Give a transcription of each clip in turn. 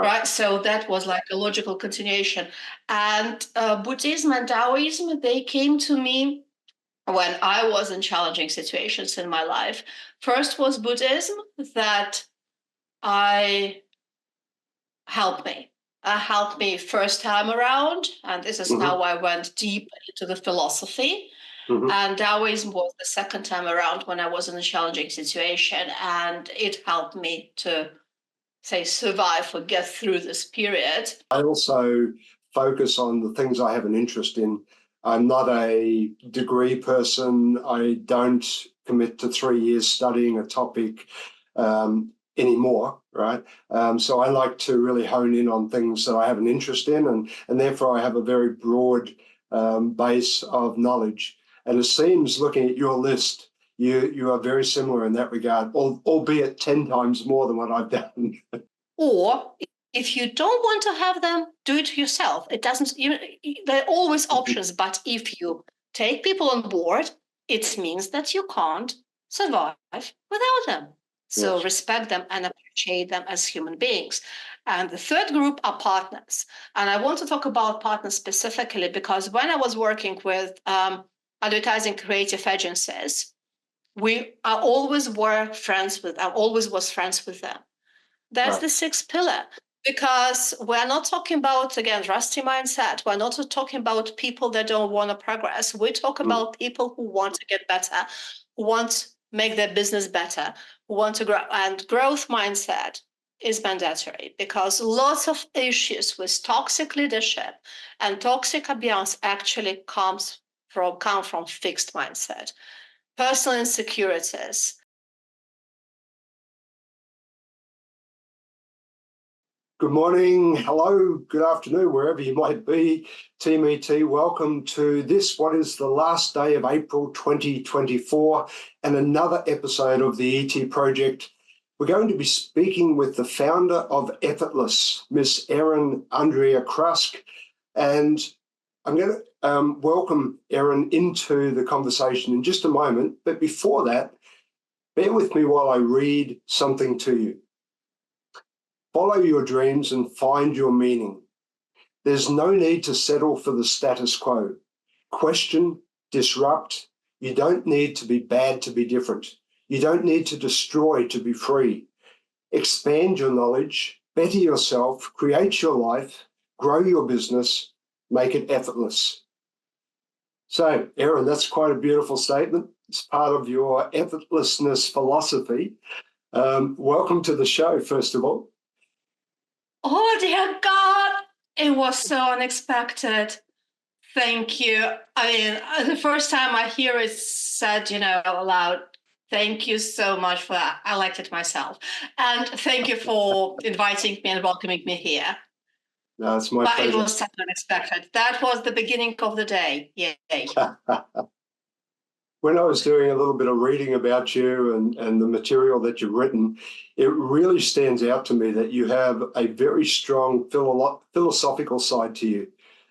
right? So that was like a logical continuation. And Buddhism and Taoism, they came to me when I was in challenging situations in my life. First was Buddhism that helped me first time around, and this is how I went deep into the philosophy. And Taoism was the second time around when I was in a challenging situation, and it helped me to survive or get through this period. I also focus on the things I have an interest in. I'm not a degree person. I don't commit to 3 years studying a topic anymore, right? So I like to really hone in on things that I have an interest in, and therefore I have a very broad base of knowledge. And it seems, looking at your list, you are very similar in that regard, albeit 10 times more than what I've done. Or if you don't want to have them, do it yourself. It doesn't, there are always options, but if you take people on board, it means that you can't survive without them. So yes, respect them and appreciate them as human beings. And the third group are partners. And I want to talk about partners specifically because when I was working with advertising creative agencies, I always was friends with them. That's the sixth pillar, because we're not talking about, again, rusty mindset. We're not talking about people that don't want to progress. We talk about people who want to get better, who want to make their business better, who want to grow. And growth mindset is mandatory because lots of issues with toxic leadership and toxic abuse actually come from fixed mindset, personal insecurities. Good morning, hello, good afternoon, wherever you might be. Team ET, welcome to what is the last day of April 2024 and another episode of the ET Project. We're going to be speaking with the founder of Effortless, Miss Erin Andrea Craske, and I'm going to welcome Erin into the conversation in just a moment. But before that, bear with me while I read something to you. Follow your dreams and find your meaning. There's no need to settle for the status quo. Question, disrupt. You don't need to be bad to be different. You don't need to destroy to be free. Expand your knowledge, better yourself, create your life, grow your business, make it effortless. So, Erin, that's quite a beautiful statement. It's part of your effortlessness philosophy. Welcome to the show, first of all. Oh, dear God, it was so unexpected. Thank you. I mean, the first time I hear it said, aloud, thank you so much for that. I liked it myself. And thank you for inviting me and welcoming me here. No, it's my pleasure. It was so unexpected. That was the beginning of the day. Yay. When I was doing a little bit of reading about you and the material that you've written, it really stands out to me that you have a very strong philosophical side to you.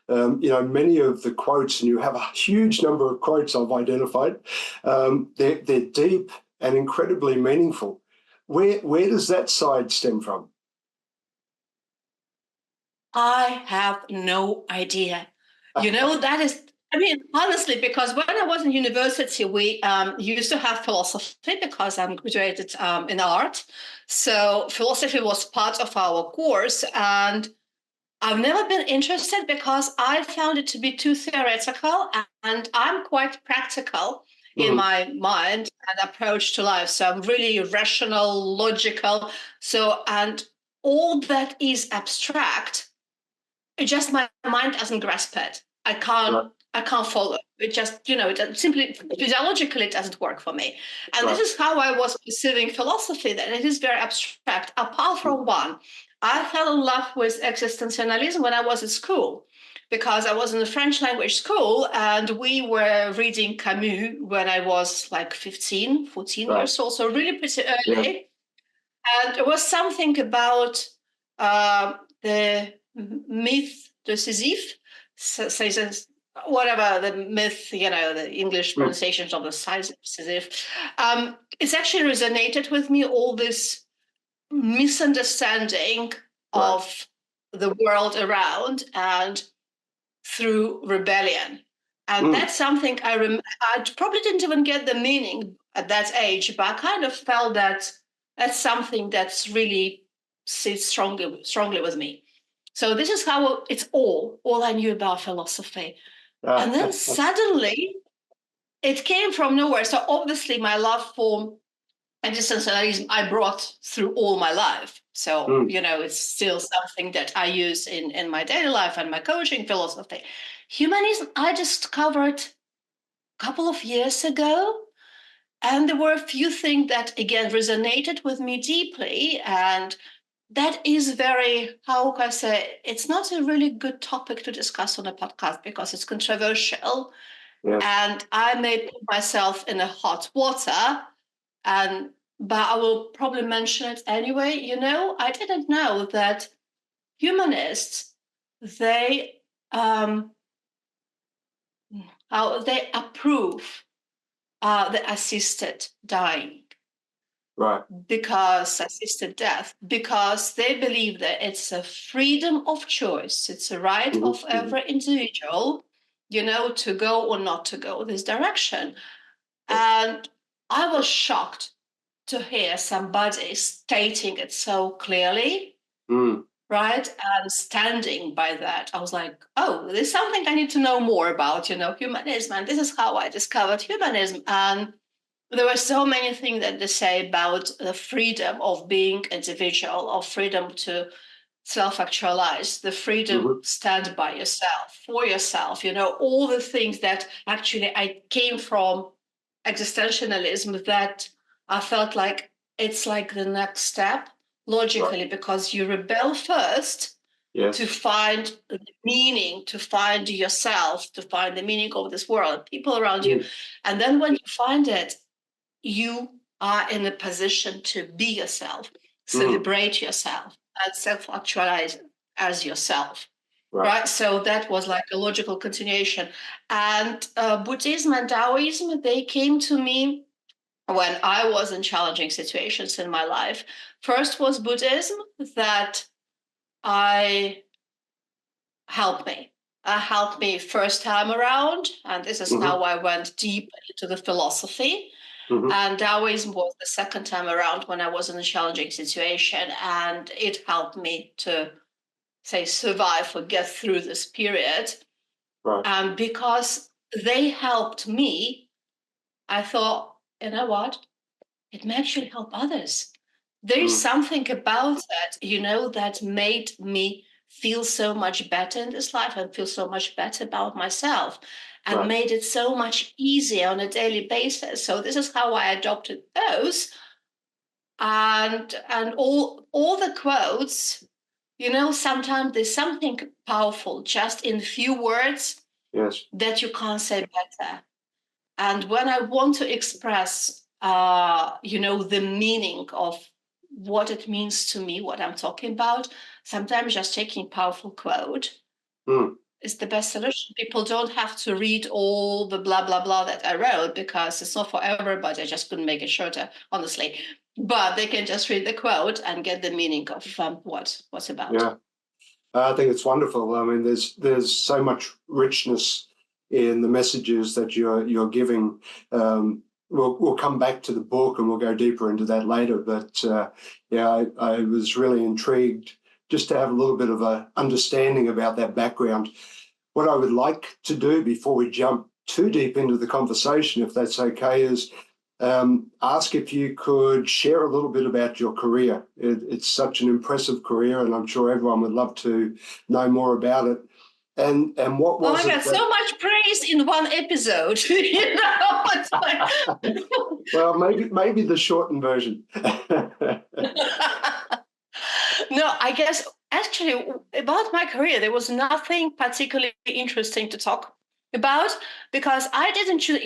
Many of the quotes, and you have a huge number of quotes I've identified, they're deep and incredibly meaningful. Where does that side stem from? I have no idea. That is... honestly, because when I was in university, we used to have philosophy because I'm graduated in art. So philosophy was part of our course. And I've never been interested because I found it to be too theoretical. And I'm quite practical in my mind and approach to life. So I'm really rational, logical. And all that is abstract, just my mind doesn't grasp it. I can't follow. It just, it simply, physiologically, it doesn't work for me. And this is how I was perceiving philosophy, that it is very abstract. Apart from one, I fell in love with existentialism when I was at school, because I was in a French language school and we were reading Camus when I was like 14 years old, so really pretty early. Yeah. And it was something about the myth de Sisyphe, whatever the myth, the English pronunciations of the Sisyphe. It's actually resonated with me, all this misunderstanding of the world around and through rebellion. And that's something I probably didn't even get the meaning at that age, but I kind of felt that that's something that's really sits strongly with me. So this is how it's all I knew about philosophy. And then suddenly it came from nowhere. So obviously my love for existentialism I brought through all my life. So, it's still something that I use in my daily life and my coaching philosophy. Humanism, I discovered a couple of years ago. And there were a few things that, again, resonated with me deeply. And that is very, how can I say, it's not a really good topic to discuss on a podcast because it's controversial. Yes. And I may put myself in a hot water, but I will probably mention it anyway. I didn't know that humanists, they approve the assisted dying. Right. Because assisted death, because they believe that it's a freedom of choice. It's a right of every individual, to go or not to go this direction. And I was shocked to hear somebody stating it so clearly, right? And standing by that. I was like, oh, there's something I need to know more about, humanism. And this is how I discovered humanism. And there were so many things that they say about the freedom of being individual, of freedom to self-actualize, the freedom stand by yourself, for yourself, all the things that actually I came from existentialism that I felt like it's like the next step logically, because you rebel first to find the meaning, to find yourself, to find the meaning of this world, people around you. And then when you find it, you are in a position to be yourself, celebrate yourself, and self-actualize as yourself. Right. So that was like a logical continuation. And Buddhism and Taoism, they came to me when I was in challenging situations in my life. First was Buddhism that helped me first time around. And this is how I went deep into the philosophy. And Taoism was the second time around when I was in a challenging situation, and it helped me to, say, survive or get through this period. And because they helped me, I thought, you know what? It may actually help others. There is something about that, that made me feel so much better in this life and feel so much better about myself, and made it so much easier on a daily basis. So this is how I adopted those. And all the quotes, sometimes there's something powerful just in few words that you can't say better. And when I want to express, the meaning of what it means to me, what I'm talking about, sometimes just taking powerful quote is the best solution. People don't have to read all the blah, blah, blah that I wrote, because it's not for everybody. I just couldn't make it shorter, honestly. But they can just read the quote and get the meaning of what's about. Yeah, I think it's wonderful. I mean, there's so much richness in the messages that you're giving. We'll come back to the book and we'll go deeper into that later. But I was really intrigued just to have a little bit of an understanding about that background. What I would like to do before we jump too deep into the conversation, if that's okay, is ask if you could share a little bit about your career. It's such an impressive career, and I'm sure everyone would love to know more about it. And what was oh my God, so much praise in one episode. It's like... Well, maybe the shortened version. No, I guess actually about my career, there was nothing particularly interesting to talk about, because I didn't choose,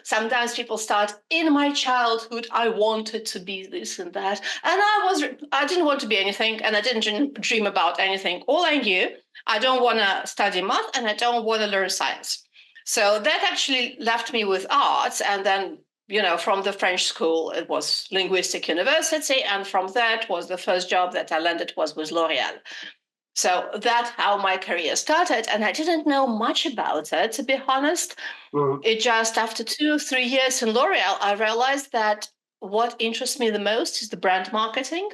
sometimes people start, in my childhood, I wanted to be this and that. And I didn't want to be anything, and I didn't dream about anything. All I knew, I don't want to study math and I don't want to learn science. So that actually left me with arts. And then from the French school, it was linguistic university. And from that was the first job that I landed was with L'Oreal. So that's how my career started. And I didn't know much about it, to be honest. It just after 2-3 years in L'Oreal, I realized that what interests me the most is the brand marketing.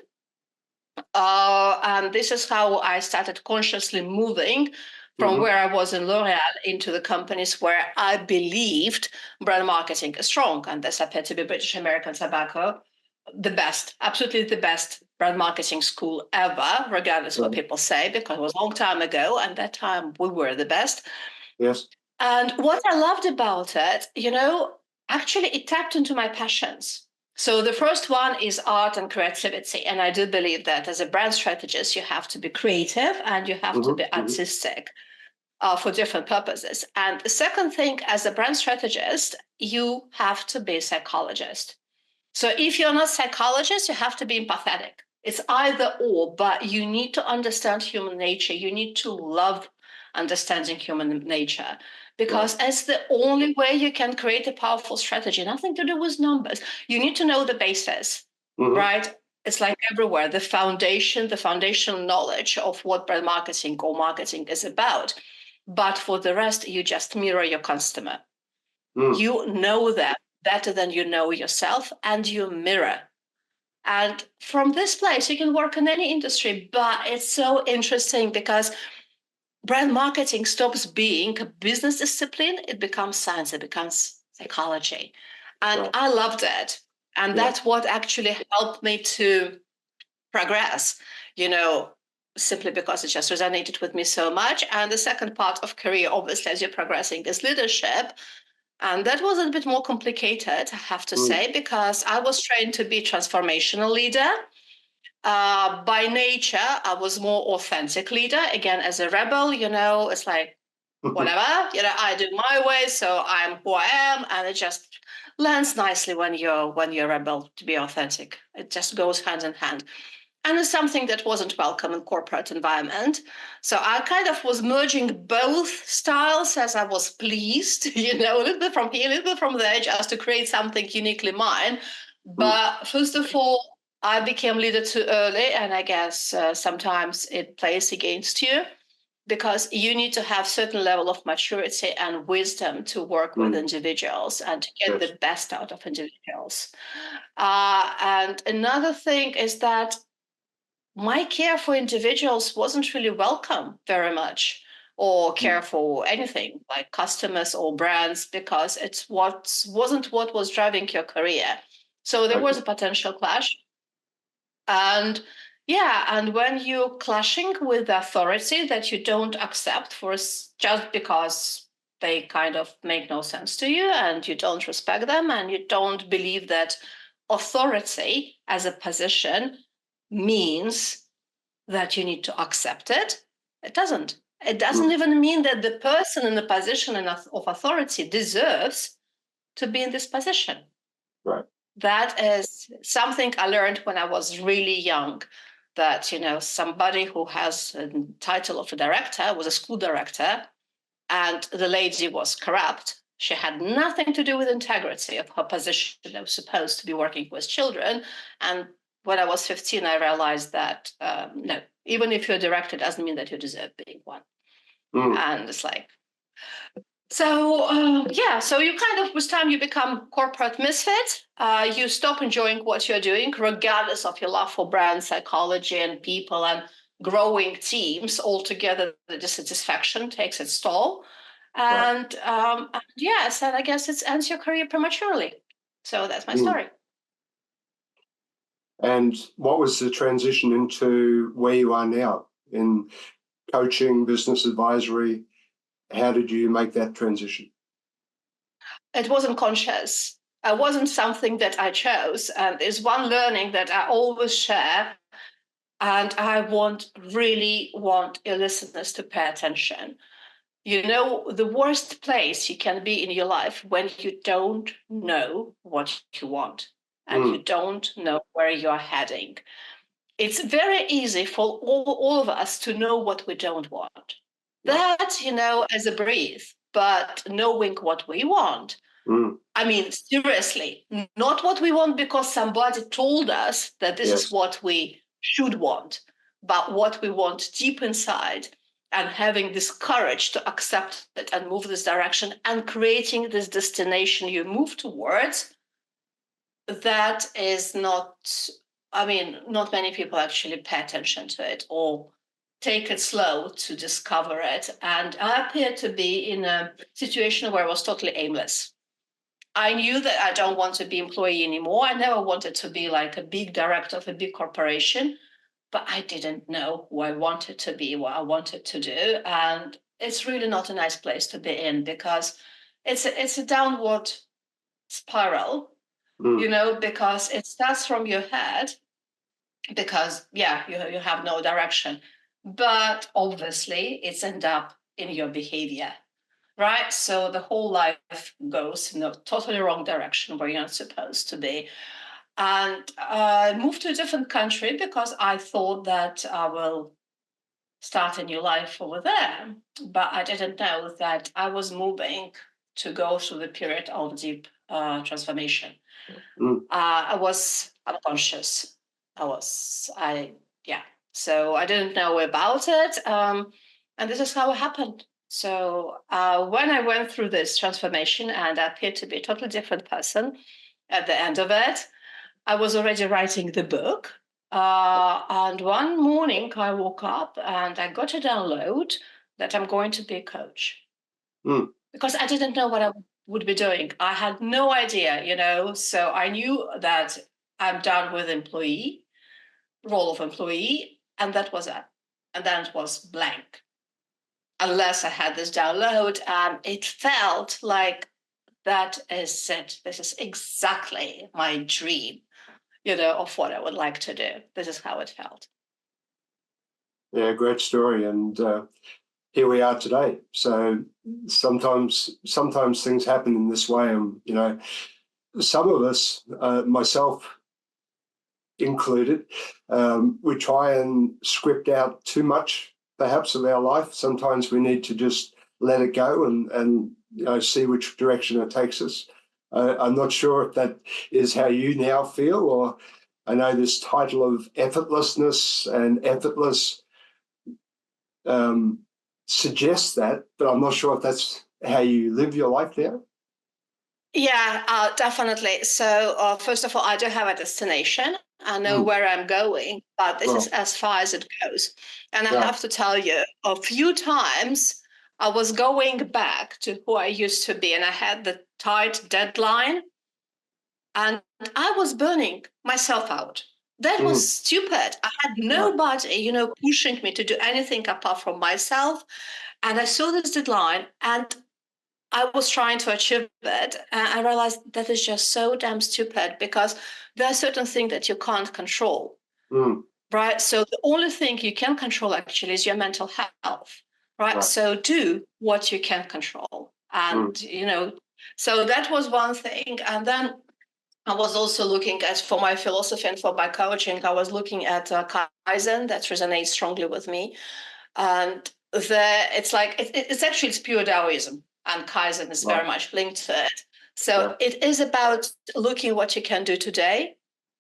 And this is how I started consciously moving from where I was in L'Oreal into the companies where I believed brand marketing is strong. And this happened to be British American Tobacco, the best, absolutely the best brand marketing school ever, regardless of what people say, because it was a long time ago. And that time we were the best. Yes. And what I loved about it, actually it tapped into my passions. So the first one is art and creativity. And I do believe that as a brand strategist, you have to be creative and you have to be artistic for different purposes. And the second thing, as a brand strategist, you have to be a psychologist. So if you're not a psychologist, you have to be empathetic. It's either or, but you need to understand human nature. You need to love understanding human nature, because it's the only way you can create a powerful strategy. Nothing to do with numbers. You need to know the basis, right? It's like everywhere, the foundational knowledge of what brand marketing or marketing is about. But for the rest, you just mirror your customer. You know them better than you know yourself, and you mirror. And from this place, you can work in any industry, but it's so interesting because brand marketing stops being a business discipline. It becomes science, it becomes psychology. And I loved it. And that's what actually helped me to progress, simply because it just resonated with me so much. And the second part of career, obviously, as you're progressing, is leadership. And that was a bit more complicated, I have to say, because I was trained to be a transformational leader. By nature, I was more authentic leader. Again, as a rebel, it's like, whatever, I do my way, so I'm who I am. And it just lands nicely when you're a rebel to be authentic. It just goes hand in hand. And it's something that wasn't welcome in corporate environment. So I kind of was merging both styles as I was pleased, a little bit from here, a little bit from there, just to create something uniquely mine. But first of all, I became leader too early. And I guess sometimes it plays against you, because you need to have certain level of maturity and wisdom to work with individuals and to get the best out of individuals. And another thing is that my care for individuals wasn't really welcome very much, or care for anything like customers or brands, because it's wasn't what was driving your career. So there was a potential clash. And and when you're clashing with authority that you don't accept just because they kind of make no sense to you, and you don't respect them, and you don't believe that authority as a position means that you need to accept it. It doesn't. It doesn't even mean that the person in the position of authority deserves to be in this position. Right. That is something I learned when I was really young, that, somebody who has a title of a director was a school director, and the lady was corrupt. She had nothing to do with integrity of her position. They were supposed to be working with children. And when I was 15, I realized that, no, even if you're a director, doesn't mean that you deserve being one. And it's like, so you kind of, with time, you become corporate misfit. You stop enjoying what you're doing, regardless of your love for brand psychology and people and growing teams. Altogether, the dissatisfaction takes its toll. And and I guess it ends your career prematurely. So that's my story. And what was the transition into where you are now in coaching, business advisory? How did you make that transition? It wasn't conscious. It wasn't something that I chose. And there's one learning that I always share, and I really want your listeners to pay attention. The worst place you can be in your life when you don't know what you want and you don't know where you're heading. It's very easy for all of us to know what we don't want. That, as a breeze, but knowing what we want, Mm. I mean, seriously, not what we want because somebody told us that this is Yes. what we should want, but what we want deep inside, and having this courage to accept it and move this direction and creating this destination you move towards. That is not, I mean, not many people actually pay attention to it or take it slow to discover it. And I appeared to be in a situation where I was totally aimless. I knew that I don't want to be employee anymore. I never wanted to be like a big director of a big corporation, but I didn't know who I wanted to be, what I wanted to do. And it's really not a nice place to be in because it's a downward spiral, because it starts from your head because, yeah, you have no direction. But obviously it's end up in your behavior. Right. So the whole life goes in a totally wrong direction where you're not supposed to be. And I moved to a different country because I thought that I will start a new life over there. But I didn't know that I was moving to go through the period of deep transformation. I was unconscious. Yeah. So I didn't know about it. And this is how it happened. So when I went through this transformation and I appeared to be a totally different person at the end of it, I was already writing the book. And one morning I woke up and I got a download that I'm going to be a coach. Because I didn't know what I would be doing. I had no idea, so I knew that I'm done with role of employee, and that was it. And then it was blank. Unless I had this download, and it felt like that is it. This is exactly my dream, of what I would like to do. This is how it felt. Yeah, great story. And here we are today. So sometimes things happen in this way. And, some of us, myself included, we try and script out too much, perhaps, of our life. Sometimes we need to just let it go and see which direction it takes us. I'm not sure if that is how you now feel, or I know this title of effortlessness and effortless suggests that, but I'm not sure if that's how you live your life now. Yeah, definitely. So first of all, I do have a destination. I know where I'm going, but this is as far as it goes. And I have to tell you, a few times I was going back to who I used to be, and I had the tight deadline, and I was burning myself out. That was stupid. I had nobody, pushing me to do anything apart from myself. And I saw this deadline, and I was trying to achieve it, and I realized that is just so damn stupid because there are certain things that you can't control, right? So the only thing you can control actually is your mental health, right? So do what you can control, and so that was one thing. And then I was also looking at, for my philosophy and for my coaching, I was looking at Kaizen. That resonates strongly with me, and it's like it's pure Taoism, and Kaizen is very much linked to it. So it is about looking what you can do today,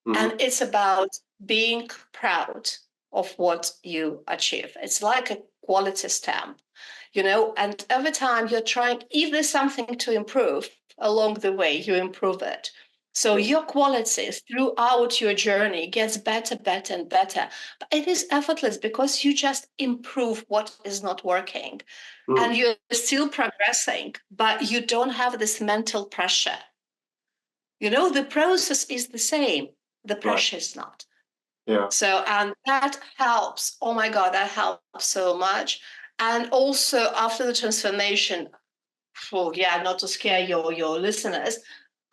and it's about being proud of what you achieve. It's like a quality stamp, and every time you're trying, if there's something to improve along the way, you improve it. So your qualities throughout your journey gets better, better, and better. But it is effortless because you just improve what is not working. And you're still progressing, but you don't have this mental pressure. The process is the same. The pressure is not. Yeah. So, and that helps. Oh my God, that helps so much. And also after the transformation, not to scare your listeners,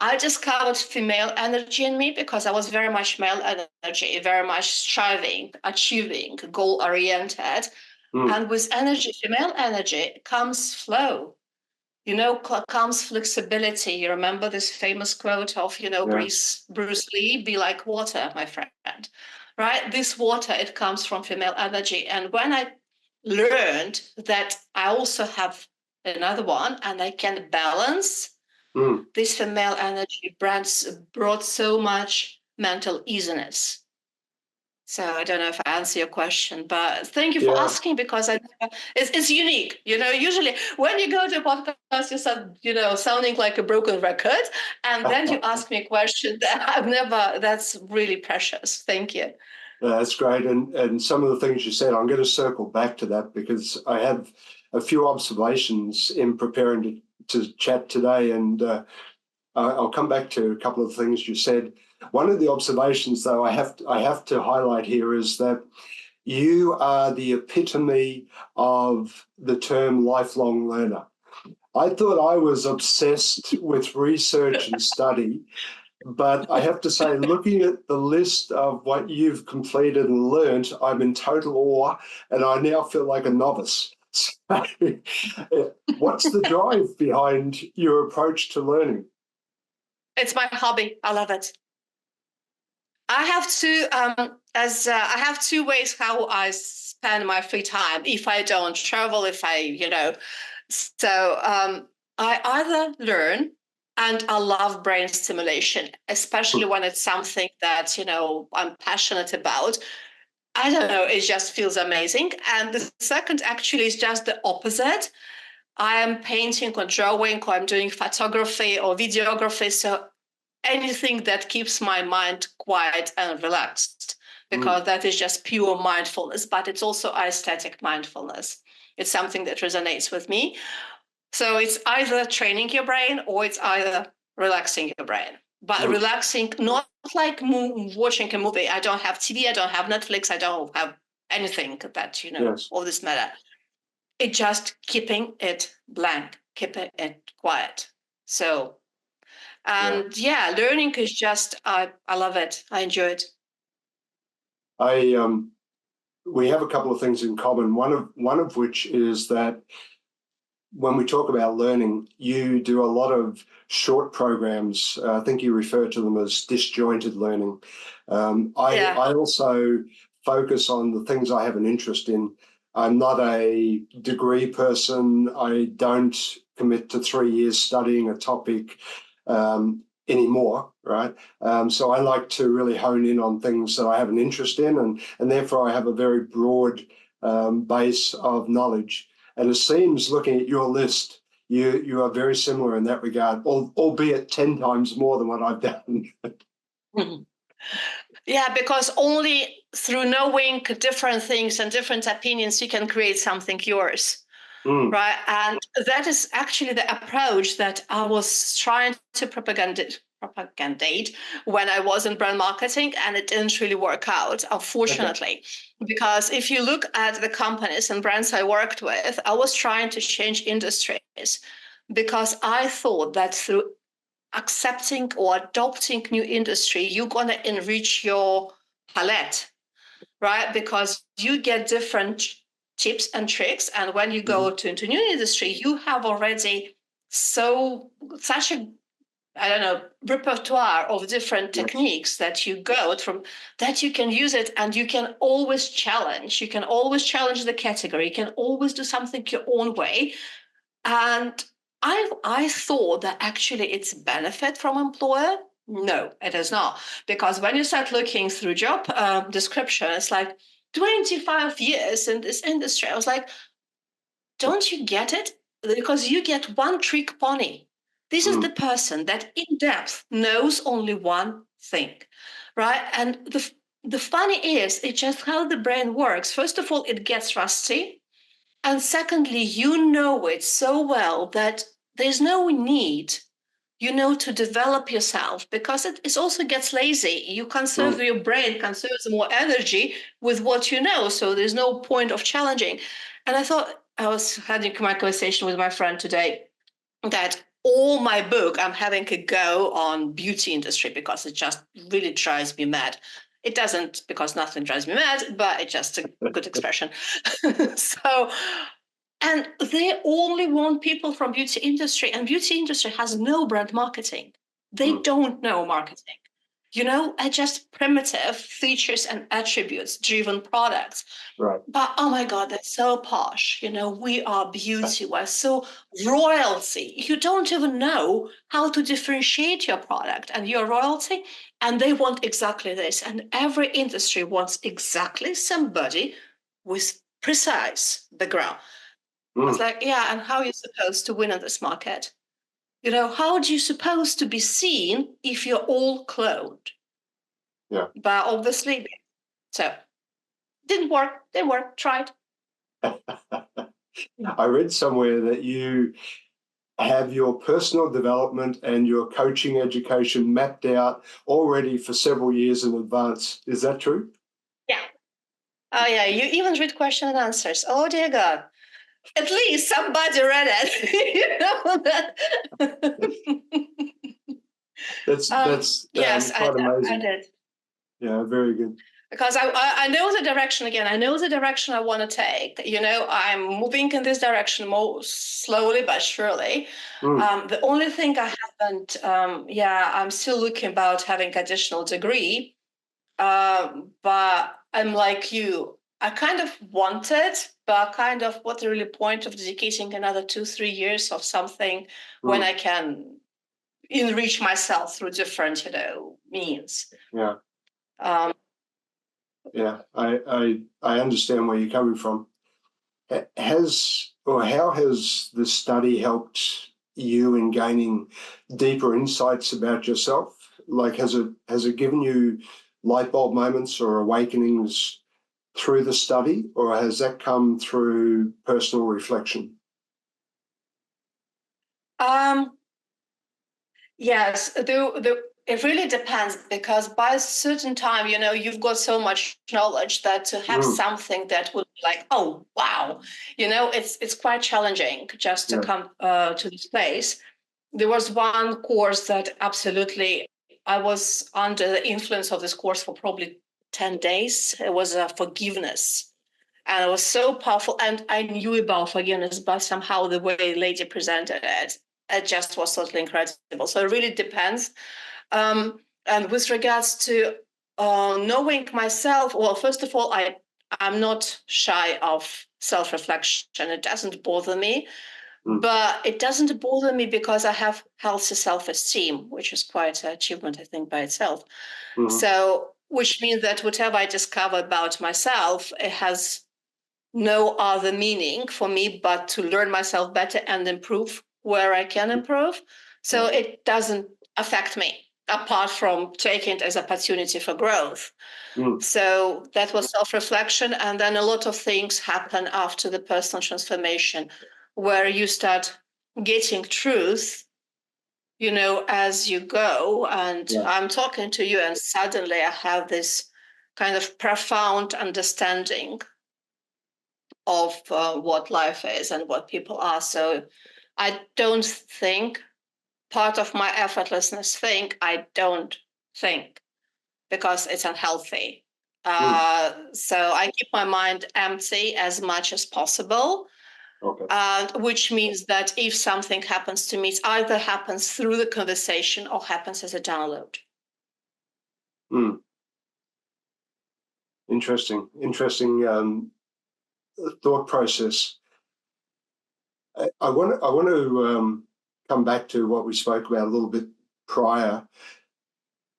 I discovered female energy in me because I was very much male energy, very much striving, achieving, goal-oriented. And with energy, female energy, comes flow, comes flexibility. You remember this famous quote of, Bruce Lee, be like water, my friend, right? This water, it comes from female energy. And when I learned that I also have another one and I can balance This female energy brands brought so much mental easiness. So I don't know if I answer your question, but thank you for asking, because it's unique. Usually when you go to a podcast, you sound, sounding like a broken record, and then you ask me a question that that's really precious. Thank you. That's great. And some of the things you said, I'm going to circle back to that, because I have a few observations in preparing to chat today, and I'll come back to a couple of things you said. One of the observations, though, I have to highlight here is that you are the epitome of the term lifelong learner. I thought I was obsessed with research and study, but I have to say, looking at the list of what you've completed and learned, I'm in total awe, and I now feel like a novice. So, what's the drive behind your approach to learning? It's my hobby. I love it. I have two ways how I spend my free time. If I don't travel, I either learn, and I love brain stimulation, especially when it's something that, I'm passionate about. I don't know, it just feels amazing. And the second actually is just the opposite. I am painting or drawing, or I'm doing photography or videography. So anything that keeps my mind quiet and relaxed, because that is just pure mindfulness, but it's also aesthetic mindfulness. It's something that resonates with me. So it's either training your brain or it's either relaxing your brain. But relaxing, not like watching a movie. I don't have TV, I don't have Netflix, I don't have anything that, all this matter. It's just keeping it blank, keeping it quiet. So learning is just, I love it. I enjoy it. We have a couple of things in common. One of which is that when we talk about learning, you do a lot of short programs. I think you refer to them as disjointed learning. I also focus on the things I have an interest in. I'm not a degree person. I don't commit to 3 years studying a topic anymore, right? So I like to really hone in on things that I have an interest in, and therefore I have a very broad base of knowledge. And it seems, looking at your list, you are very similar in that regard, albeit 10 times more than what I've done. Yeah, because only through knowing different things and different opinions, you can create something yours. Right. And that is actually the approach that I was trying to propagandate when I was in brand marketing, and it didn't really work out, unfortunately. Because if you look at the companies and brands I worked with, I was trying to change industries, because I thought that through accepting or adopting new industry, you're going to enrich your palette, right? Because you get different tips and tricks, and when you go into new industry, you have already such a repertoire of different techniques that you go from, that you can use it, and you can always challenge. You can always challenge the category. You can always do something your own way. And I thought that actually it's benefit from employer. No, it is not. Because when you start looking through job description, it's like 25 years in this industry. I was like, don't you get it? Because you get one trick pony. This is the person that in depth knows only one thing, right? And the funny is, it's just how the brain works. First of all, it gets rusty. And secondly, you know it so well that there's no need, to develop yourself, because it also gets lazy. You conserve, your brain conserves more energy with what you know. So there's no point of challenging. And I was having my conversation with my friend today that all my book, I'm having a go on beauty industry, because it just really drives me mad. It doesn't, because nothing drives me mad, but it's just a good expression. And they only want people from beauty industry, and beauty industry has no brand marketing. They don't know marketing. are just primitive features and attributes driven products. Right. But oh my God, that's so posh. We are beauty, we're so royalty. You don't even know how to differentiate your product and your royalty. And they want exactly this. And every industry wants exactly somebody with precise background. It's like, yeah, and how are you supposed to win in this market? How are you supposed to be seen if you're all cloned? Yeah. But obviously, so didn't work, tried. I read somewhere that you have your personal development and your coaching education mapped out already for several years in advance. Is that true? Yeah. Oh, yeah. You even read question and answers. Oh, dear God. At least somebody read it. That's yes, quite amazing. I did. Yeah, very good. Because I know the direction again. I know the direction I want to take. I'm moving in this direction more slowly but surely. The only thing I haven't, I'm still looking about having additional degree. But I'm like you. I kind of want it, but kind of what's the really point of dedicating another 2-3 years of something when I can enrich myself through different, means. Yeah. Um, Yeah, I understand where you're coming from. How has the study helped you in gaining deeper insights about yourself? Like, has it given you light bulb moments or awakenings through the study, or has that come through personal reflection? Yes, it really depends, because by a certain time, you've got so much knowledge that to have something that would be like, oh wow, it's quite challenging just to come to this place. There was one course that absolutely I was under the influence of this course for probably 10 days. It was forgiveness. And it was so powerful. And I knew about forgiveness, but somehow the way the lady presented it just was totally incredible. So it really depends. And with regards to knowing myself, well, first of all, I'm not shy of self-reflection. It doesn't bother me. But it doesn't bother me because I have healthy self-esteem, which is quite an achievement, I think, by itself. So, which means that whatever I discover about myself, it has no other meaning for me but to learn myself better and improve where I can improve. So it doesn't affect me apart from taking it as opportunity for growth. So that was self-reflection. And then a lot of things happen after the personal transformation where you start getting truth, as you go. And I'm talking to you and suddenly I have this kind of profound understanding of what life is and what people are. So I don't think part of my effortlessness I don't think, because it's unhealthy. So I keep my mind empty as much as possible, which means that if something happens to me, it either happens through the conversation or happens as a download. Interesting thought process. I want to come back to what we spoke about a little bit prior,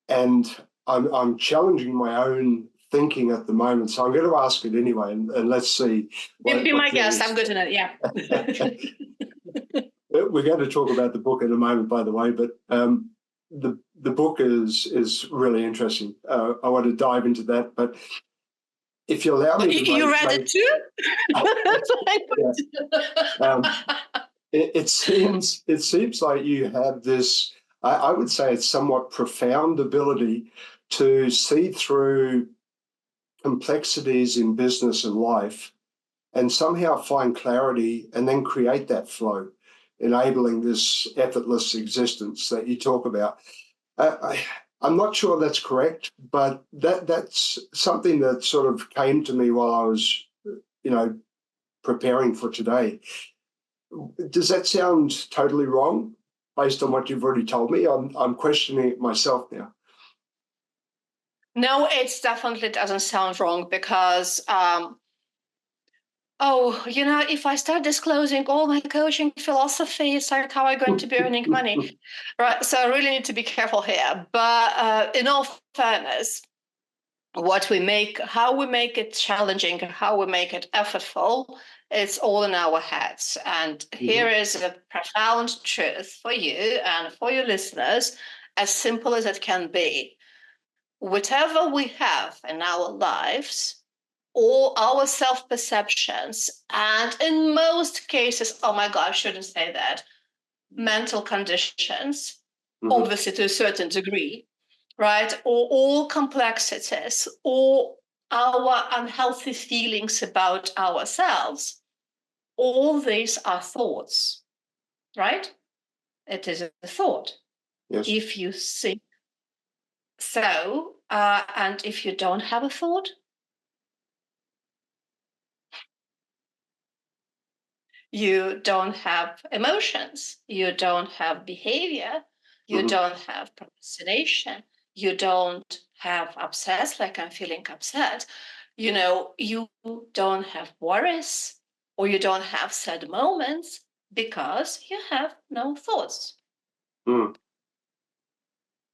and I'm challenging my own thinking at the moment, so I'm going to ask it anyway, and let's see. Be my guest. I'm good in it. Yeah. We're going to talk about the book in a moment, by the way, but the book is really interesting. I want to dive into that, but if you allow me to you read it too? It seems like you have this, I would say it's somewhat profound ability to see through complexities in business and life and somehow find clarity and then create that flow, enabling this effortless existence that you talk about. I'm not sure that's correct, but that's something that sort of came to me while I was, preparing for today. Does that sound totally wrong based on what you've already told me? I'm questioning it myself now. No, it definitely doesn't sound wrong because, if I start disclosing all my coaching philosophy, it's like, how am I going to be earning money? Right. So I really need to be careful here. But in all fairness, how we make it challenging, how we make it effortful, it's all in our heads. And here is a profound truth for you and for your listeners, as simple as it can be. Whatever we have in our lives, all our self-perceptions, and in most cases, oh my God, I shouldn't say that, mental conditions, obviously to a certain degree, right? Or all complexities, or our unhealthy feelings about ourselves, all these are thoughts, right? It is a thought. Yes. If you think so, and if you don't have a thought, you don't have emotions, you don't have behavior, you don't have procrastination, you don't have upsets, like I'm feeling upset, you don't have worries, or you don't have sad moments because you have no thoughts.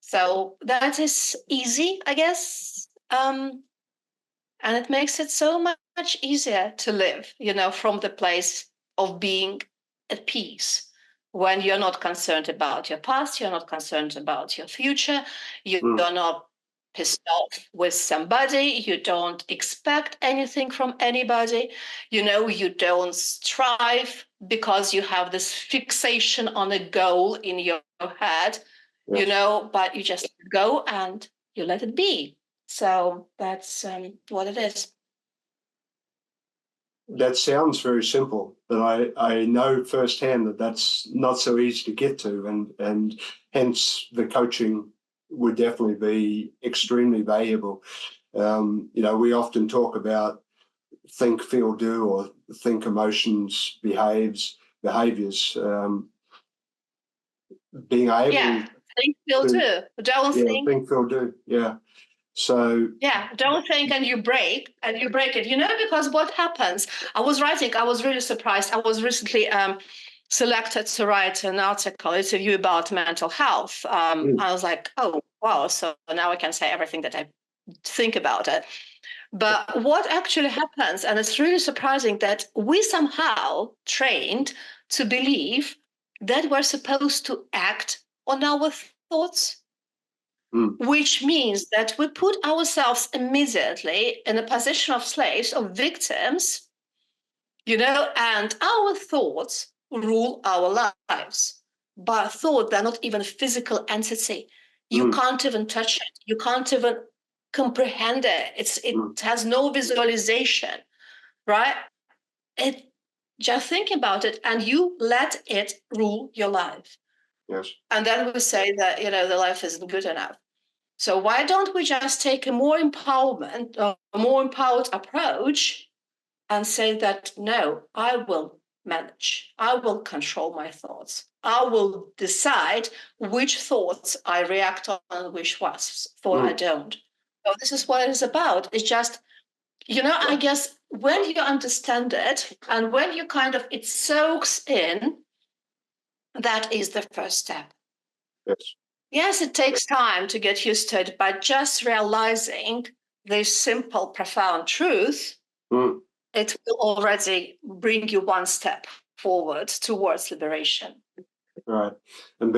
So that is easy, I guess. And it makes it so much easier to live, from the place of being at peace, when you're not concerned about your past, you're not concerned about your future, you're not pissed off with somebody, you don't expect anything from anybody, you don't strive because you have this fixation on a goal in your head, but you just go and you let it be. So that's what it is. That sounds very simple, but I know firsthand that that's not so easy to get to, and hence the coaching would definitely be extremely valuable. We often talk about think, feel, do, or think, emotions, behaviors. Being able, think, feel, do. Don't think. Think, feel, do. Yeah. So don't think and you break it, because what happens, I was really surprised. I was recently selected to write an interview about mental health. I was like, oh wow, so now I can say everything that I think about it. But what actually happens, and it's really surprising, that we somehow trained to believe that we're supposed to act on our thoughts, which means that we put ourselves immediately in a position of slaves, of victims, and our thoughts rule our lives. But thought, they're not even a physical entity. You can't even touch it. You can't even comprehend it. It has no visualization, right? Just think about it, and you let it rule your life. Yes. And then we say that, the life isn't good enough. So why don't we just take a more empowered approach and say that, no, I will manage, I will control my thoughts, I will decide which thoughts I react on and which ones I don't. So this is what it is about. It's just, I guess when you understand it and when you it soaks in, that is the first step. Yes. Yes, it takes time to get used to it, but just realizing this simple, profound truth, it will already bring you one step forward towards liberation. Right, and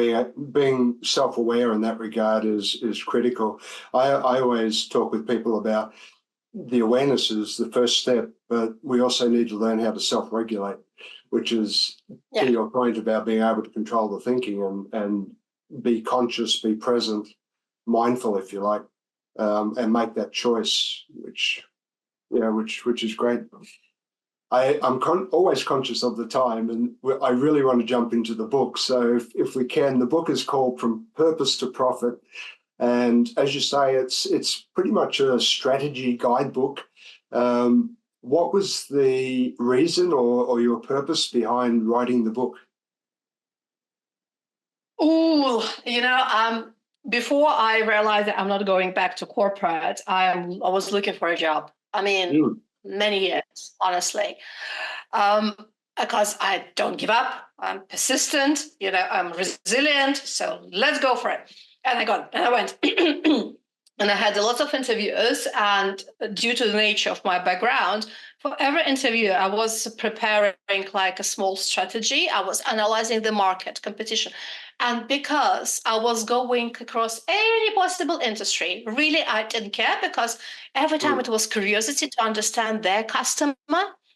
being self-aware in that regard is critical. I always talk with people about the awareness is the first step, but we also need to learn how to self-regulate, which is to your point about being able to control the thinking and be conscious, be present, mindful, if you like, and make that choice, which is great. I'm always conscious of the time, and I really want to jump into the book. So if we can, the book is called From Purpose to Profit. And as you say, it's pretty much a strategy guidebook. What was the reason or your purpose behind writing the book? Oh, before I realized that I'm not going back to corporate, I was looking for a job. I mean, many years, honestly, um, because I don't give up. I'm persistent. I'm resilient. So let's go for it. And I went. And I had a lot of interviews, and due to the nature of my background, for every interview, I was preparing like a small strategy. I was analyzing the market, competition. And because I was going across any possible industry, really, I didn't care because every time it was curiosity to understand their customer.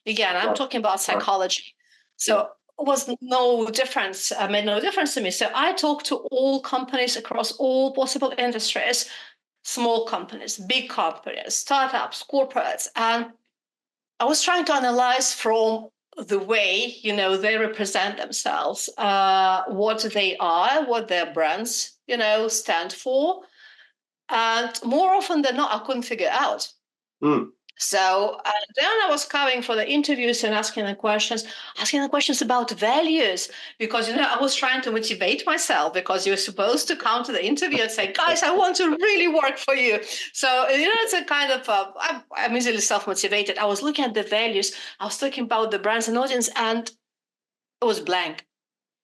Again, I'm talking about psychology. So it was no difference, made no difference to me. So I talked to all companies across all possible industries, small companies, big companies, startups, corporates. And I was trying to analyze from the way, they represent themselves, what they are, what their brands, stand for. And more often than not, I couldn't figure out. So then I was coming for the interviews and asking the questions about values, because I was trying to motivate myself, because you're supposed to come to the interview and say, guys, I want to really work for you. So it's a kind of I'm easily self-motivated. I was looking at the values, I was talking about the brands and audience, and it was blank.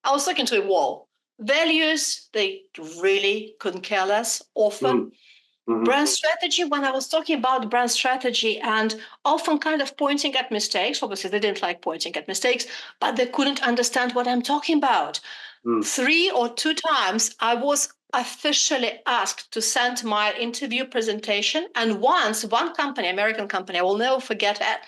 I was talking to a wall. Values, they really couldn't care less often. Brand strategy, when I was talking about brand strategy and often kind of pointing at mistakes, obviously they didn't like pointing at mistakes, but they couldn't understand what I'm talking about. 3 or 2 times I was officially asked to send my interview presentation. And once, one company, American company, I will never forget it,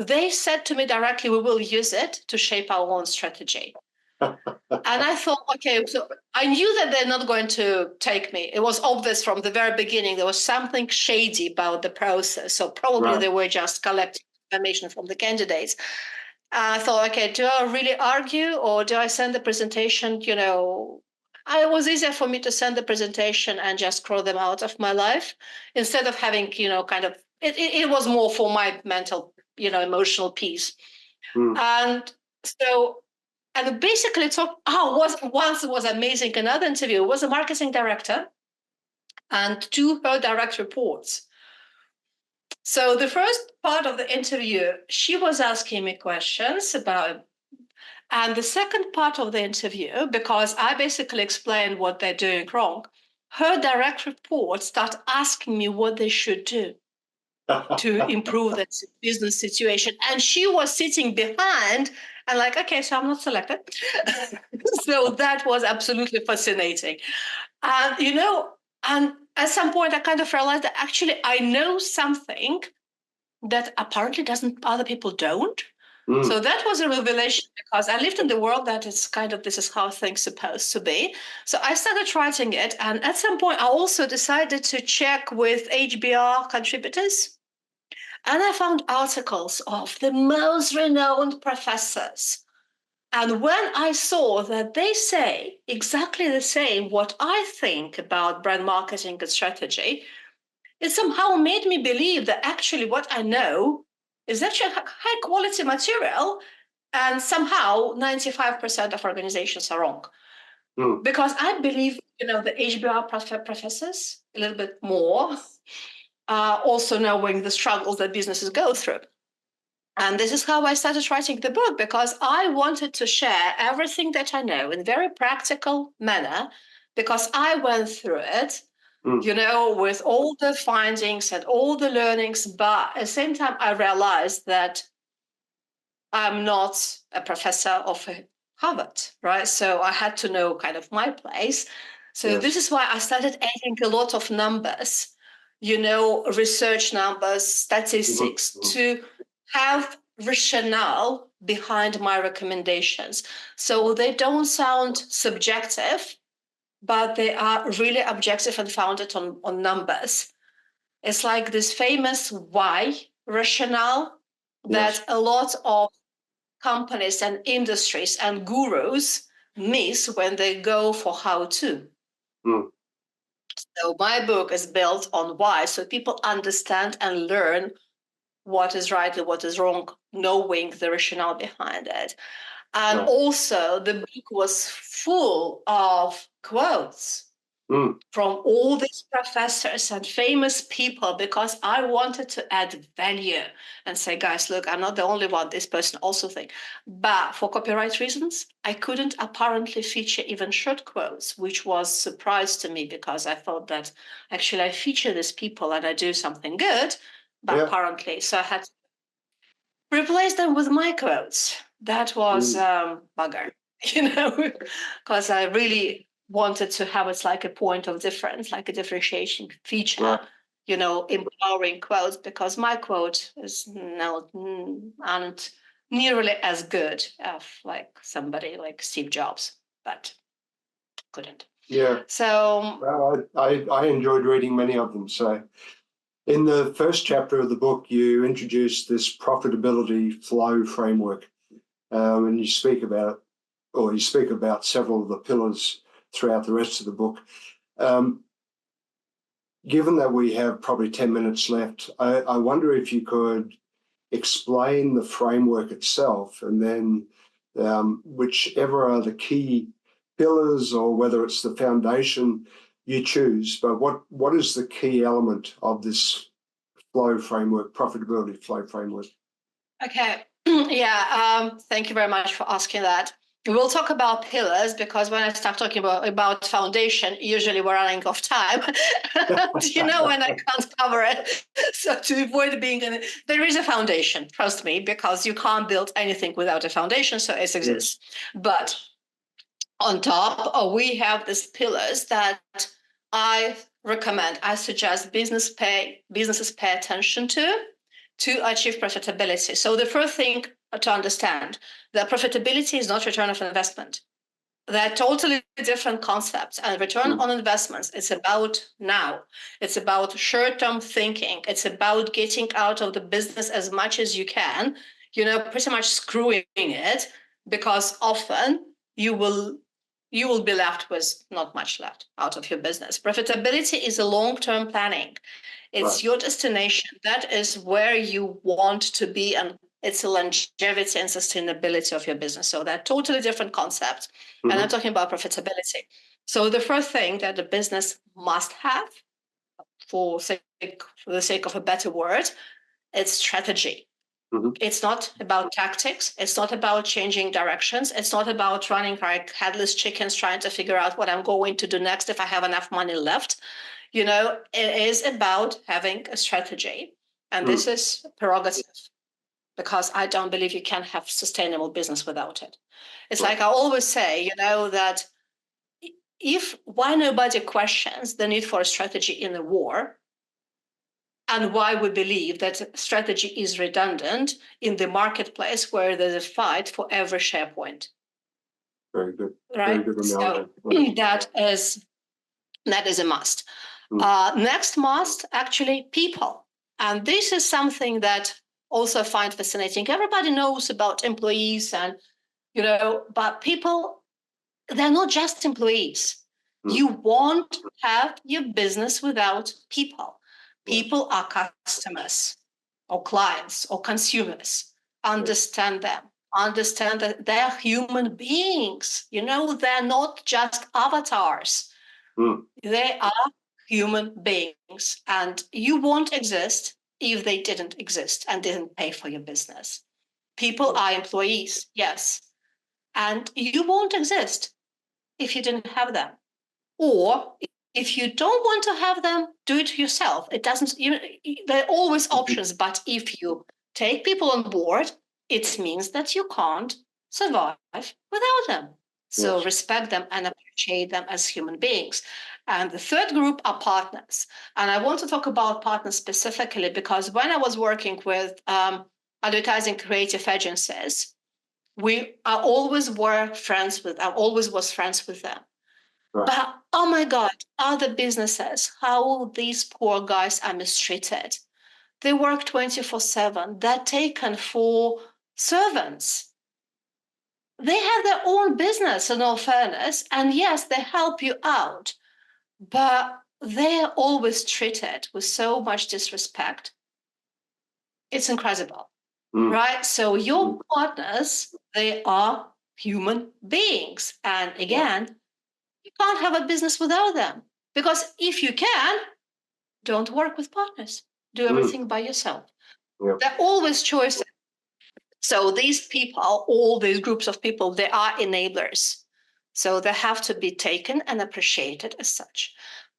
they said to me directly, we will use it to shape our own strategy. And I thought, okay, so I knew that they're not going to take me. It was obvious from the very beginning. There was something shady about the process. So probably they were just collecting information from the candidates. I thought, okay, do I really argue, or do I send the presentation? It was easier for me to send the presentation and just throw them out of my life instead of having, kind of, it was more for my mental, emotional peace. And so, and basically once it was amazing. Another interview was a marketing director and 2 her direct reports. So the first part of the interview, she was asking me questions about, and the second part of the interview, because I basically explained what they're doing wrong, her direct reports start asking me what they should do to improve that business situation. And she was sitting behind and like, okay, so I'm not selected. So that was absolutely fascinating. And, and at some point I kind of realized that actually I know something that apparently other people don't. So that was a revelation, because I lived in the world that is kind of, this is how things supposed to be. So I started writing it. And at some point I also decided to check with HBR contributors. And I found articles of the most renowned professors. And when I saw that they say exactly the same what I think about brand marketing and strategy, it somehow made me believe that actually what I know is actually high quality material, and somehow 95% of organizations are wrong. Because I believe, the HBR professors a little bit more, also knowing the struggles that businesses go through. And this is how I started writing the book, because I wanted to share everything that I know in a very practical manner, because I went through it, with all the findings and all the learnings. But at the same time, I realized that I'm not a professor of Harvard, right? So I had to know kind of my place. So this is why I started adding a lot of numbers, research numbers, statistics, to have rationale behind my recommendations. So they don't sound subjective, but they are really objective and founded on numbers. It's like this famous why rationale that a lot of companies and industries and gurus miss when they go for how to. So my book is built on why, so people understand and learn what is right and what is wrong, knowing the rationale behind it. And also the book was full of quotes. from all these professors and famous people, because I wanted to add value and say, guys, look, I'm not the only one, this person also think. But for copyright reasons, I couldn't apparently feature even short quotes, which was a surprise to me, because I thought that actually I feature these people and I do something good, but apparently, so I had to replace them with my quotes. That was bugger, because I really wanted to have it like a point of difference, like a differentiation feature, empowering quotes, because my quote is aren't nearly as good as like somebody like Steve Jobs, but couldn't. Yeah. So well, I enjoyed reading many of them. So in the first chapter of the book, you introduce this profitability flow framework, and you speak about several of the pillars throughout the rest of the book. Given that we have probably 10 minutes left, I wonder if you could explain the framework itself, and then whichever are the key pillars, or whether it's the foundation you choose, but what is the key element of this flow framework, profitability flow framework? Okay. Yeah. Thank you very much for asking that. We'll talk about pillars, because when I start talking about foundation, usually we're running off time. When I can't cover it. So to avoid being there is a foundation, trust me, because you can't build anything without a foundation, so it exists. But on top, we have these pillars that I suggest businesses pay attention to achieve profitability. So the first thing to understand, that profitability is not return of investment. They're totally different concepts. And return on investments, it's about now. It's about short-term thinking. It's about getting out of the business as much as you can, pretty much screwing it, because often you will be left with not much left out of your business. Profitability is a long-term planning. It's your destination. That is where you want to be, and it's a longevity and sustainability of your business. So they're totally different concepts. And I'm talking about profitability. So the first thing that the business must have, for the sake of a better word, it's strategy. It's not about tactics. It's not about changing directions. It's not about running like headless chickens trying to figure out what I'm going to do next if I have enough money left. It is about having a strategy. And this is prerogative, because I don't believe you can have sustainable business without it. It's like I always say, that why nobody questions the need for a strategy in a war, and why we believe that strategy is redundant in the marketplace where there's a fight for every share point. Very good. Right? Very good So that is a must. Next must, actually, people. And this is something that also I find fascinating. Everybody knows about employees and, but people, they're not just employees. You won't have your business without people. People are customers or clients or consumers. Understand them. Understand that they're human beings. They're not just avatars. They are human beings. And you won't exist if they didn't exist and didn't pay for your business. People are employees, yes. And you won't exist if you didn't have them. Or if you don't want to have them, do it yourself. It doesn't, there are always options, but if you take people on board, it means that you can't survive without them. So respect them and appreciate them as human beings. And the third group are partners. And I want to talk about partners specifically because when I was working with advertising creative agencies, I always was friends with them. But oh my God, other businesses, how these poor guys are mistreated. They work 24/7. They're taken for servants. They have their own business, in all fairness, and yes, they help you out, but they're always treated with so much disrespect. It's incredible, right? So your partners, they are human beings. And again, you can't have a business without them. Because if you can, don't work with partners. Do everything by yourself. Yeah. There are always choices. So these people, all these groups of people, they are enablers. So they have to be taken and appreciated as such.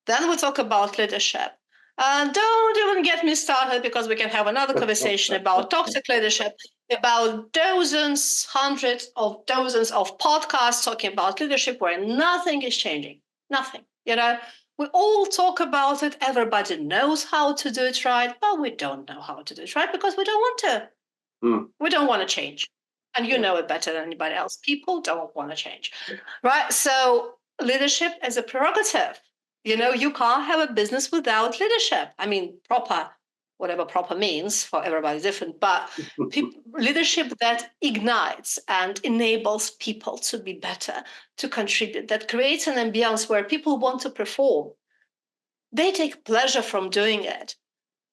Then we talk about leadership. Don't even get me started, because we can have another conversation about toxic leadership, about hundreds of dozens of podcasts talking about leadership where nothing is changing. Nothing. We all talk about it. Everybody knows how to do it right, but we don't know how to do it right because we don't want to. We don't want to change. And you know it better than anybody else. People don't want to change, right? So leadership is a prerogative. You can't have a business without leadership. I mean, proper, whatever proper means for everybody different, but leadership that ignites and enables people to be better, to contribute, that creates an ambience where people want to perform. They take pleasure from doing it.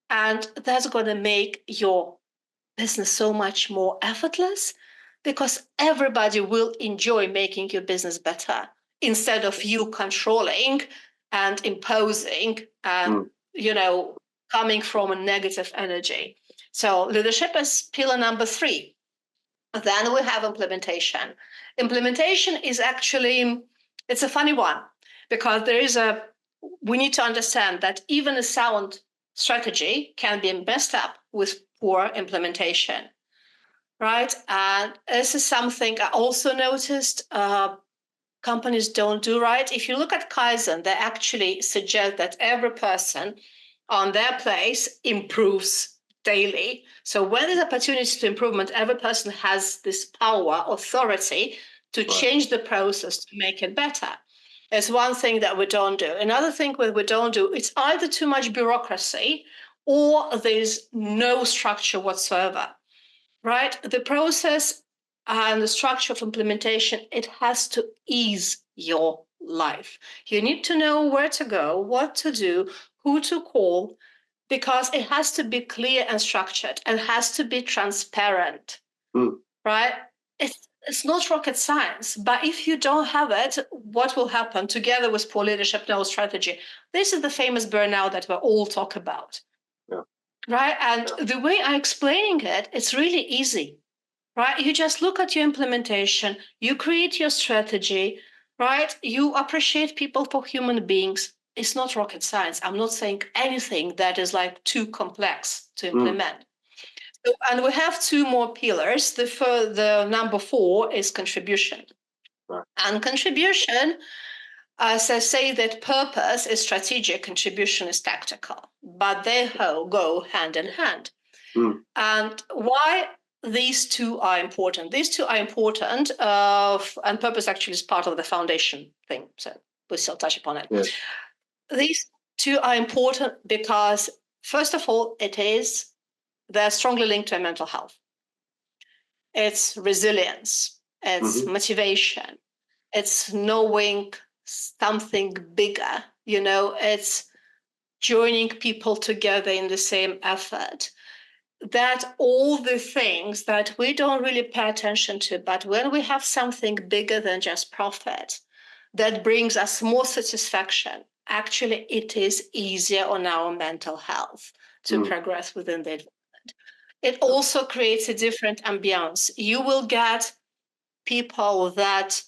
And that's going to make your business so much more effortless, because everybody will enjoy making your business better instead of you controlling and imposing and coming from a negative energy. So leadership is pillar number 3. Then we have implementation. Implementation is actually, it's a funny one, because we need to understand that even a sound strategy can be messed up with poor implementation, right? And this is something I also noticed companies don't do right. If you look at Kaizen, they actually suggest that every person on their place improves daily. So when there's opportunity to improvement, every person has this power, authority to change the process to make it better. It's one thing that we don't do. Another thing that we don't do, it's either too much bureaucracy or there's no structure whatsoever, right? The process and the structure of implementation, it has to ease your life. You need to know where to go, what to do, who to call, because it has to be clear and structured and has to be transparent, right? It's not rocket science, but if you don't have it, what will happen? Together with poor leadership, no strategy. This is the famous burnout that we all talk about, right? And the way I'm explaining it, it's really easy, right? You just look at your implementation, you create your strategy, right? You appreciate people for human beings. It's not rocket science. I'm not saying anything that is like too complex to implement. So, and we have 2 more pillars. The number 4 is contribution. And contribution, as I say, that purpose is strategic, contribution is tactical, but they go hand in hand. And why these 2 are important? These 2 are important, and purpose actually is part of the foundation thing. So we'll still touch upon it. Yes. These 2 are important because, first of all, they're strongly linked to mental health. It's resilience, it's motivation, it's knowing something bigger, it's joining people together in the same effort. That all the things that we don't really pay attention to, but when we have something bigger than just profit, that brings us more satisfaction, actually it is easier on our mental health to progress within the development. It also creates a different ambiance. You will get people that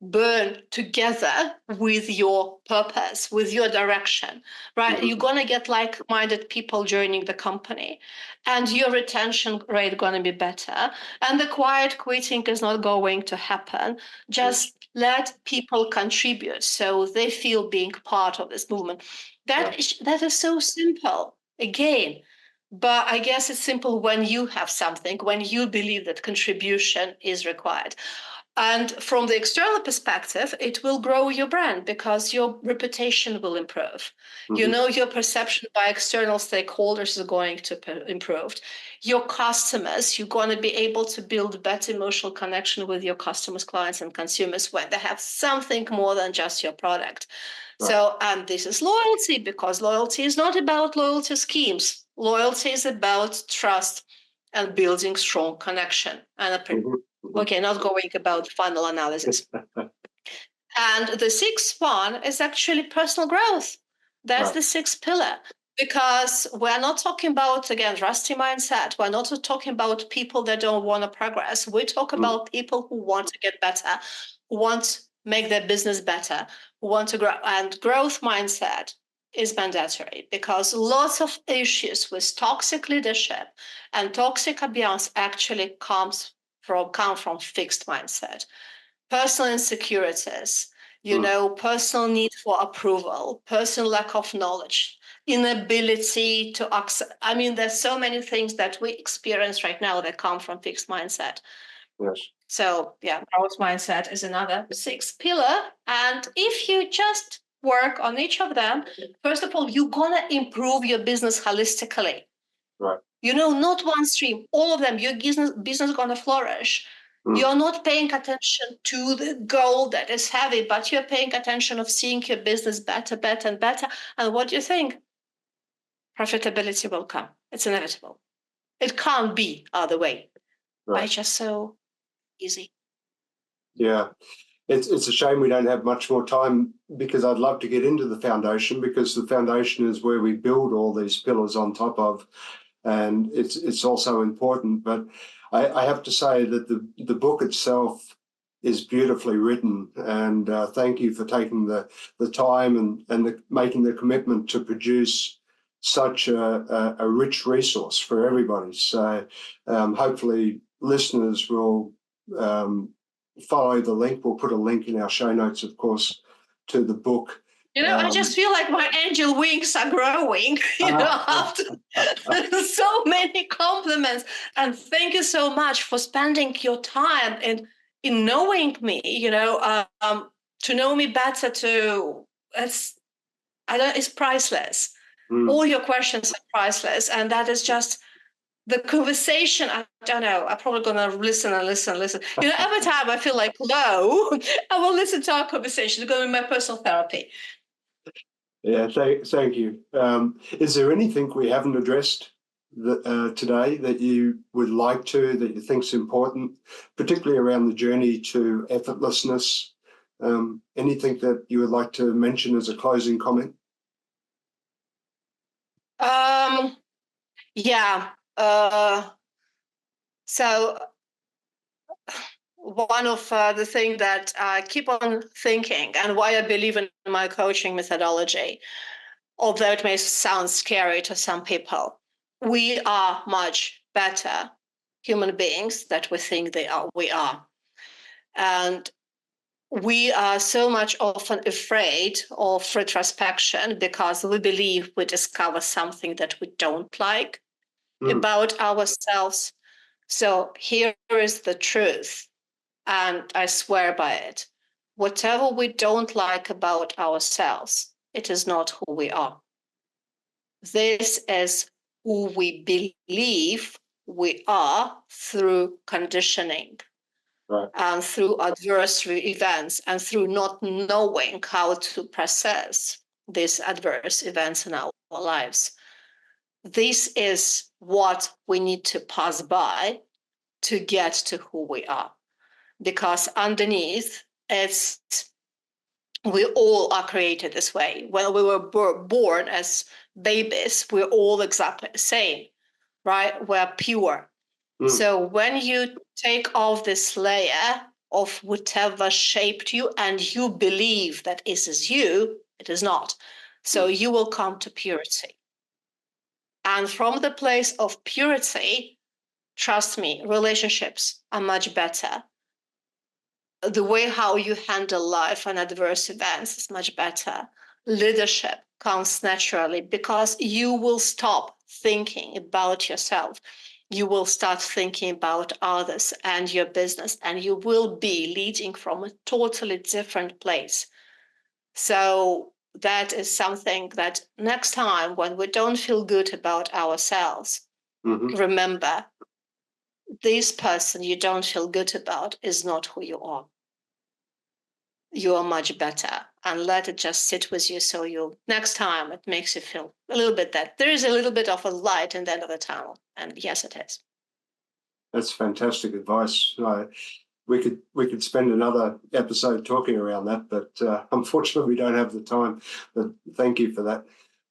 burn together with your purpose, with your direction, right? You're going to get like-minded people joining the company, and your retention rate going to be better, and the quiet quitting is not going to happen. Just let people contribute so they feel being part of this movement. That is so simple, again, but I guess it's simple when you have something, when you believe that contribution is required. And from the external perspective, it will grow your brand because your reputation will improve. Your perception by external stakeholders is going to improve. Your customers, you're going to be able to build better emotional connection with your customers, clients, and consumers when they have something more than just your product. So, and this is loyalty, because loyalty is not about loyalty schemes. Loyalty is about trust and building strong connection. And okay, not going about funnel analysis. And the sixth one is actually personal growth. That's the sixth pillar. Because we're not talking about, again, rusty mindset. We're not talking about people that don't want to progress. We talk about people who want to get better, who want to make their business better, who want to grow. And growth mindset is mandatory because lots of issues with toxic leadership and toxic abuse actually come from fixed mindset. Personal insecurities, personal need for approval, personal lack of knowledge, inability to accept. I mean, there's so many things that we experience right now that come from fixed mindset. Yes. So yeah, growth mindset is another sixth pillar. And if you just work on each of them, first of all, you're gonna improve your business holistically. Right. Not one stream, all of them, your business is gonna flourish. You're not paying attention to the goal that is heavy, but you're paying attention of seeing your business better, better, and better. And what do you think? Profitability will come. It's inevitable. It can't be other way. Right. It's just so easy. Yeah. It's a shame we don't have much more time because I'd love to get into the foundation because the foundation is where we build all these pillars on top of, and it's also important. But I have to say that the book itself is beautifully written, and thank you for taking the time and making the commitment to produce such a rich resource for everybody. So hopefully listeners will follow the link. We'll put a link in our show notes, of course, to the book. I just feel like my angel wings are growing, after so many compliments. And thank you so much for spending your time in knowing me, to know me better, it's priceless. All your questions are priceless. And that is just the conversation. I don't know. I'm probably going to listen. Every time I feel like low, I will listen to our conversation. It's going to be my personal therapy. Yeah, thank you. Is there anything we haven't addressed today that you would like to, that you think is important, particularly around the journey to effortlessness? Anything that you would like to mention as a closing comment? Yeah. So one of the things that I keep on thinking and why I believe in my coaching methodology, although it may sound scary to some people, we are much better human beings than we think we are. And we are so much often afraid of retrospection because we believe we discover something that we don't like about ourselves. So here is the truth, and I swear by it. Whatever we don't like about ourselves, it is not who we are. This is who we believe we are through conditioning. Right. And through adverse events and through not knowing how to process these adverse events in our lives. This is what we need to pass by to get to who we are. Because underneath, we all are created this way. When we were born as babies, we're all exactly the same, right? We're pure. So when you take off this layer of whatever shaped you and you believe that this is you, it is not. So you will come to purity. And from the place of purity, trust me, relationships are much better. The way how you handle life and adverse events is much better. Leadership comes naturally because you will stop thinking about yourself. You will start thinking about others and your business, and you will be leading from a totally different place. So that is something that next time when we don't feel good about ourselves, remember, this person you don't feel good about is not who you are. You are much better, and let it just sit with you. So next time it makes you feel a little bit that there is a little bit of a light in the end of the tunnel. And yes, it is. That's fantastic advice. we could spend another episode talking around that, but unfortunately we don't have the time. But thank you for that.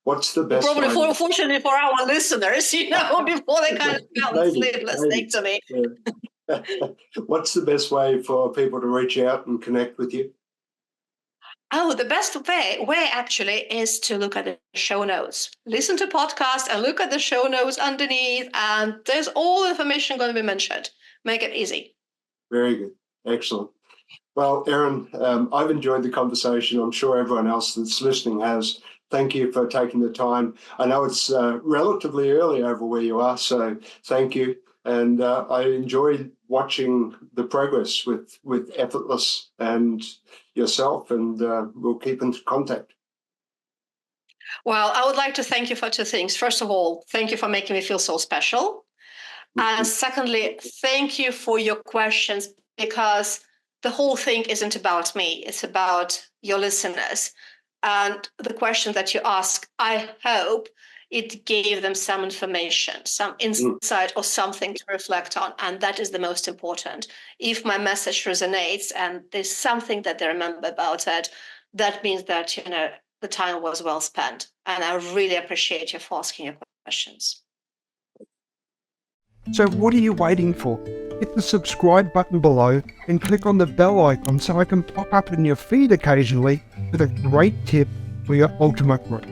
What's the best Probably way? fortunately for our listeners, before they kind of fell asleep listening to me. Yeah. What's the best way for people to reach out and connect with you? Oh, the best way actually is to look at the show notes. Listen to podcast and look at the show notes underneath, and there's all the information going to be mentioned. Make it easy. Very good. Excellent. Well, Erin, I've enjoyed the conversation. I'm sure everyone else that's listening has. Thank you for taking the time. I know it's relatively early over where you are, so thank you. And I enjoyed watching the progress with Effortless and yourself, and we'll keep in contact. Well, I would like to thank you for two things. First of all, thank you for making me feel so special. And secondly, thank you for your questions, because the whole thing isn't about me. It's about your listeners. And the questions that you ask, I hope it gave them some information, some insight or something to reflect on. And that is the most important. If my message resonates and there's something that they remember about it, that means that, the time was well spent. And I really appreciate you for asking your questions. So what are you waiting for? Hit the subscribe button below and click on the bell icon so I can pop up in your feed occasionally with a great tip for your ultimate growth.